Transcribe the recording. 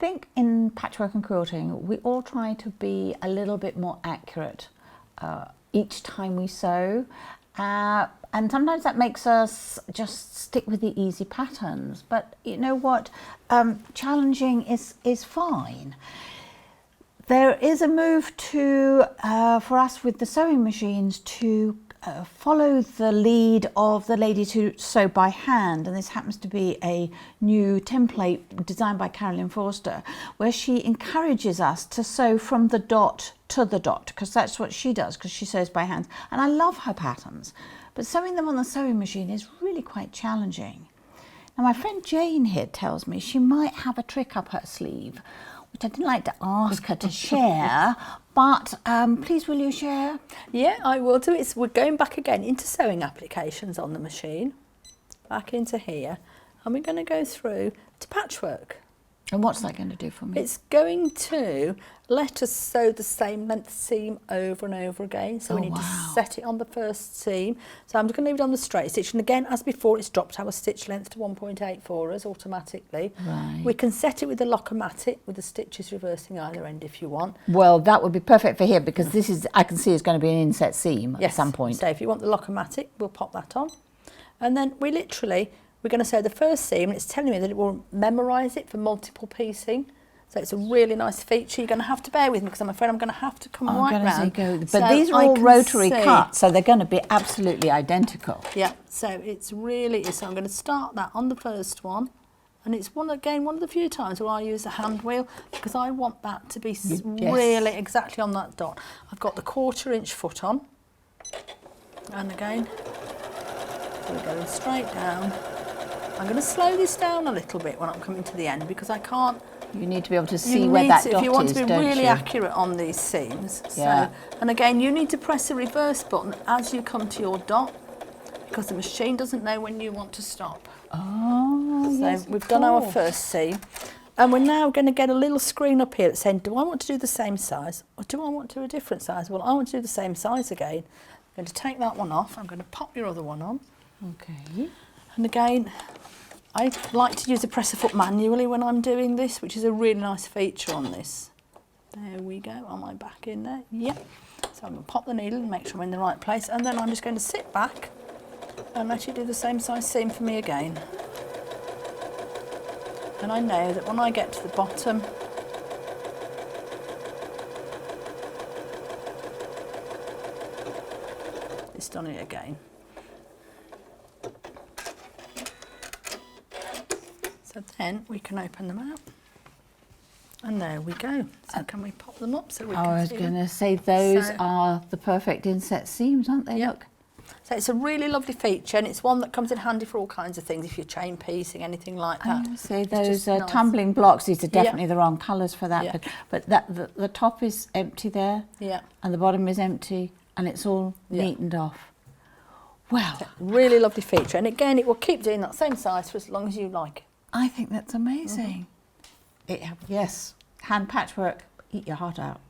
think in patchwork and quilting, we all try to be a little bit more accurate each time we sew. And sometimes that makes us just stick with the easy patterns. But you know what? Challenging is fine. There is a move to, for us with the sewing machines, to follow the lead of the ladies who sew by hand, and this happens to be a new template designed by Carolyn Forster, where she encourages us to sew from the dot to the dot, because that's what she does, because she sews by hand, and I love her patterns, but sewing them on the sewing machine is really quite challenging. Now my friend Jayne here tells me she might have a trick up her sleeve, which I didn't like to ask her to share, but please will you share? Yeah, I will do. We're going back again into sewing applications on the machine, back into here, and we're going to go through to patchwork. And what's that going to do for me? It's going to let us sew the same length seam over and over again. So we need to set it on the first seam. So I'm just going to leave it on the straight stitch. And again, as before, it's dropped our stitch length to 1.8 for us automatically. Right. We can set it with the Lock-O-Matic with the stitches reversing either end if you want. Well, that would be perfect for here, because this is, I can see, it's going to be an inset seam at some point. So if you want the Lock-O-Matic, we'll pop that on. And then we're going to sew the first seam, and it's telling me that it will memorise it for multiple piecing. So it's a really nice feature. You're going to have to bear with me, because I'm afraid I'm going to have to come right round. But so these are all rotary cuts, so they're going to be absolutely identical. Yeah, so it's really, so I'm going to start that on the first one. And it's one of the few times where I use a hand wheel, because I want that to be really exactly on that dot. I've got the 1/4 inch foot on. And again, we're going straight down. I'm going to slow this down a little bit when I'm coming to the end, because I can't. You need to be able to see where that dot is, if you want to be really accurate on these seams. Yeah. So, and again, you need to press the reverse button as you come to your dot, because the machine doesn't know when you want to stop. Oh, so yes, we've done our first seam, and we're now going to get a little screen up here that's saying, do I want to do the same size, or do I want to do a different size? Well, I want to do the same size again. I'm going to take that one off. I'm going to pop your other one on. Okay. And again, I like to use the presser foot manually when I'm doing this, which is a really nice feature on this. There we go, on my back in there. Yep. So I'm going to pop the needle and make sure I'm in the right place, and then I'm just going to sit back and let you do the same size seam for me again. And I know that when I get to the bottom, it's done it again. So then we can open them out, and there we go. So can we pop them up so we can see? I was going to say, those are the perfect inset seams, aren't they? Look. So it's a really lovely feature, and it's one that comes in handy for all kinds of things, if you're chain piecing, anything like that. I see those nice tumbling blocks. These are definitely the wrong colours for that, but the top is empty there, and the bottom is empty, and it's all neatened off. Well, really lovely feature, and again, it will keep doing that same size for as long as you like. I think that's amazing. Yes, hand patchwork, eat your heart out.